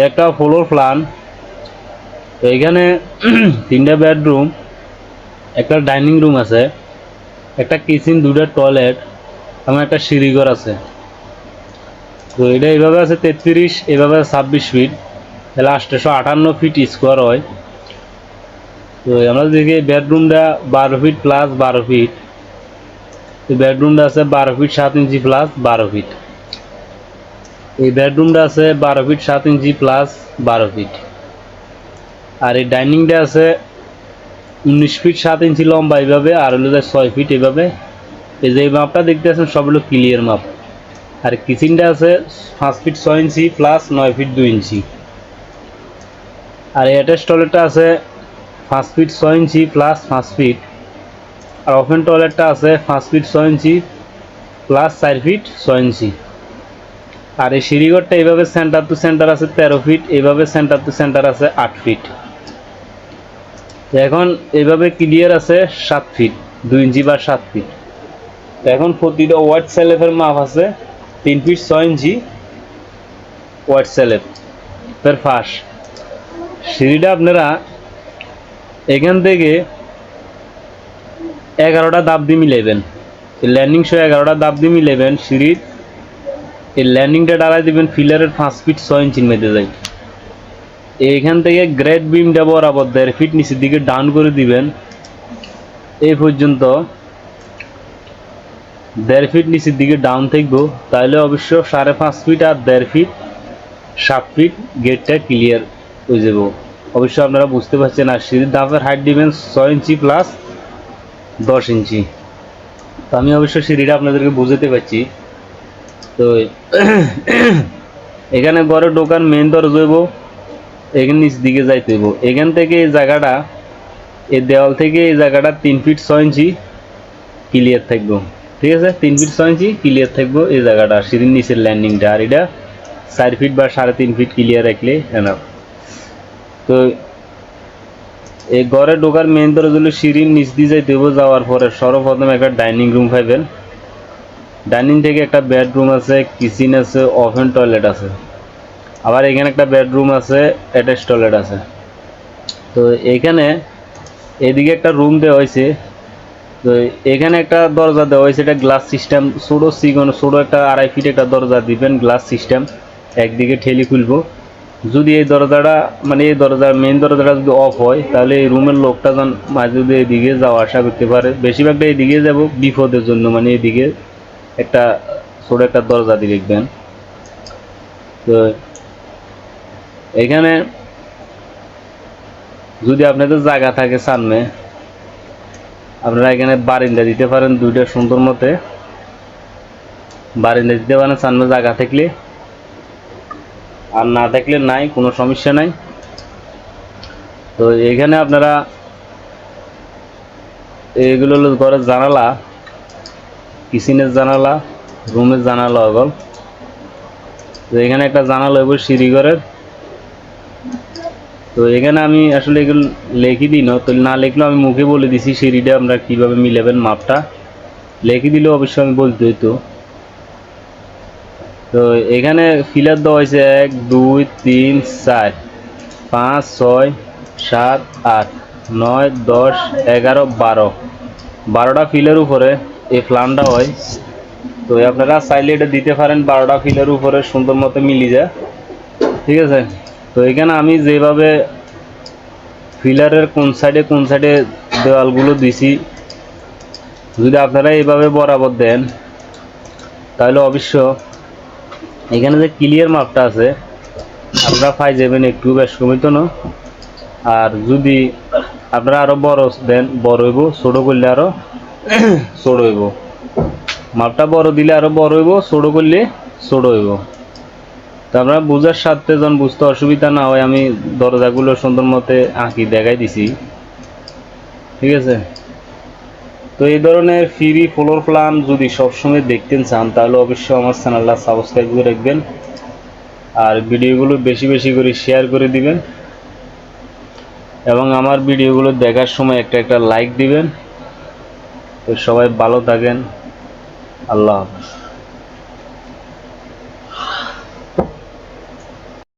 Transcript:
একটা floor plan. এইখানে তিনটা বেডরুম, একটা ডাইনিং রুম আছে, একটা কিচেন, দুটো টয়লেট এবং একটা সিঁড়িঘর আছে। তো এটা এইভাবে আছে 33, এইভাবে 26 ফিট, তাহলে 858 ফিট স্কোয়ার হয়। তো আমরা দেখি বেডরুমটা 12 ফিট প্লাস 12 ফিট। এই বেডরুমটা আছে 12 ফিট 7 ইঞ্চি প্লাস 12 ফিট। এই বেডরুমটা আছে 12 ফিট 7 ইঞ্চি প্লাস 12 ফিট। আর এই ডাইনিংটা আছে 19 ফিট 7 ইঞ্চি লম্বা এইভাবে, আর হলো 6 ফিট এইভাবে। এই যে মাপটা দেখতে আছেন সব হলো ক্লিয়ার মাপ। আর কিচেনটা আছে 5 ফিট 6 ইঞ্চি প্লাস 9 ফিট 2 ইঞ্চি। আর অ্যাটাচ টয়লেটটা আছে 5 ফিট 6 ইঞ্চি প্লাস 5 ফিট। আর ওপেন টয়লেটটা আছে 5 ফিট 6 ইঞ্চি প্লাস 4 ফিট 6 ইঞ্চি। আর এই সিঁড়িঘরটা এইভাবে সেন্টার টু সেন্টার আছে 13 ফিট, এইভাবে সেন্টার টু সেন্টার আছে 8 ফিট। এখন এইভাবে ক্লিয়ার আছে 7 ফিট 2 ইঞ্চি বা 7 ফিট। এখন প্রতিটা ওয়াইড স্ল্যাবের মাপ আছে 3 ফিট 6 ইঞ্চি ওয়াইড স্ল্যাব এর ফাঁস। সিঁড়িটা আপনারা এখান থেকে 11টা ধাপ দিয়ে মিলাইবেন, ল্যান্ডিং সহ 11টা ধাপ দিয়ে মিলাইবেন সিঁড়ির। এই ল্যান্ডিংটা ডালাই দিবেন ফিলারের 5 ফিট 6 ইঞ্চির মধ্যে যায়। এইখান থেকে গ্রেড বিমটা বরাবর 1.5 ফিট নিচের দিকে ডাউন করে দিবেন। এই পর্যন্ত 1.5 ফিট নিচের দিকে ডাউন থাকবো, তাহলে অবশ্য 5.5 ফিট আর 1.5 ফিট 7 ফিট গেটটা ক্লিয়ার হয়ে যাব। অবশ্য আপনারা বুঝতে পারছেন। আর সিঁড়ির ধাপের হাইট দিবেন 6 ইঞ্চি প্লাস 10 ইঞ্চি। তো আমি অবশ্য সিঁড়িটা আপনাদেরকে বুঝাতে পারছি। তো এখানে ঘরে ঢোকার মেন দরজা হইব, এখানে নিচ দিকে যাইতে হইব। এখান থেকে এই জায়গাটা, এই দেওয়াল থেকে এই জায়গাটা 3 ফিট 6 ইঞ্চি ক্লিয়ার থাকবো। ঠিক আছে, 3 ফিট 6 ইঞ্চি ক্লিয়ার থাকবো এই জায়গাটা, সিঁড়ির নিচের ল্যান্ডিংটা। আর এটা 4 ফিট বা 3.5 ফিট ক্লিয়ার রাখলে এনাফ। তো এই ঘরে ঢোকার মেন দরজা হলো সিঁড়ির নিচ দিয়ে যাইতে হইব। যাওয়ার পরে সর্বপ্রথম একটা ডাইনিং রুম পাইবেন। ডাইনিং থেকে একটা বেডরুম আছে, কিচেন আছে, ওপেন টয়লেট আছে। আবার এখানে একটা বেডরুম আছে, অ্যাটাচ টয়লেট আছে। তো এখানে এদিকে একটা রুম দেওয়া হয়েছে। তো এখানে একটা দরজা দেওয়া হয়েছে, এটা গ্লাস সিস্টেম, ছোটো চিকন ছোটো একটা 2.5 ফিট একটা দরজা দিবেন, গ্লাস সিস্টেম। একদিকে ঠেলি খুলবো। যদি এই দরজাটা মানে এই দরজার মেন দরজাটা যদি অফ হয়, তাহলে এই রুমের লোকটা যেন মাঝে যদি এদিকে যাওয়া আসা করতে পারে। বেশিরভাগটা এদিকে যাব বিপদের জন্য, মানে এদিকে একটা ছোট একটা দরজা দিয়ে দেখবেন। তো এখানে যদি আপনাদের জায়গা থাকে সামনে, আপনারা এখানে বারিন্দা দিতে পারেন, দুইটা সুন্দর মতে বারিন্দা দিতে পারেন সামনে জায়গা থাকলে। আর না থাকলে নাই, কোনো সমস্যা নাই। তো এখানে আপনারা এগুলো হলো ঘরের জানালা, কিচেনের জানালা, রুমের জানালা অগল। তো এখানে একটা জানালা হইব সিঁড়ি ঘরের। তো এখানে আমি আসলে এগুলো লিখে দিই না, তো না লিখলেও আমি মুখে বলে দিছি সিঁড়িটা আমরা কীভাবে মিলাবেন, মাপটা লিখে দিলেও অবশ্যই আমি বলতে হইতো। তো এখানে ফিলার দেওয়া হয়েছে 1 2 3 4 5 6 7 8 9 10 11 12টা ফিলের উপরে এই প্ল্যানটা হয়। তো আপনারা চাইলে এটা দিতে পারেন 12টা ফিলের উপরে সুন্দর মতো মিলি যায়। ঠিক আছে। তো এখানে আমি যেভাবে ফিলারের কোন সাইডে দেওয়ালগুলো দিছি, যদি আপনারা এইভাবে বরাবর দেন, তাহলে অবশ্য এখানে যে ক্লিয়ার মাপটা আছে আপনারা পাই যাবেন একটু বেশ কমিত না। আর যদি আপনারা আরও বড় দেন, বড় হইব, ছোটো করলে আরও ছোট হইব। মাপটা বড় দিলে আরও বড় হইব, ছোটো করলে ছোট হইব। তো আপনারা বুঝার সাথে যখন বুঝতে অসুবিধা না হয়, আমি দরজাগুলো সুন্দর মতে আঁকি দেখাই দিছি। ঠিক আছে। তো এই ধরনের ফ্রি ফ্লোর প্ল্যান যদি সবসময় দেখতে চান, তাহলে অবশ্যই আমার চ্যানেলটা সাবস্ক্রাইব করে রাখবেন। আর ভিডিওগুলো বেশি বেশি করে শেয়ার করে দিবেন, এবং আমার ভিডিওগুলো দেখার সময় একটা লাইক দিবেন। তো সবাই ভালো থাকেন। আল্লাহ হাফেজ।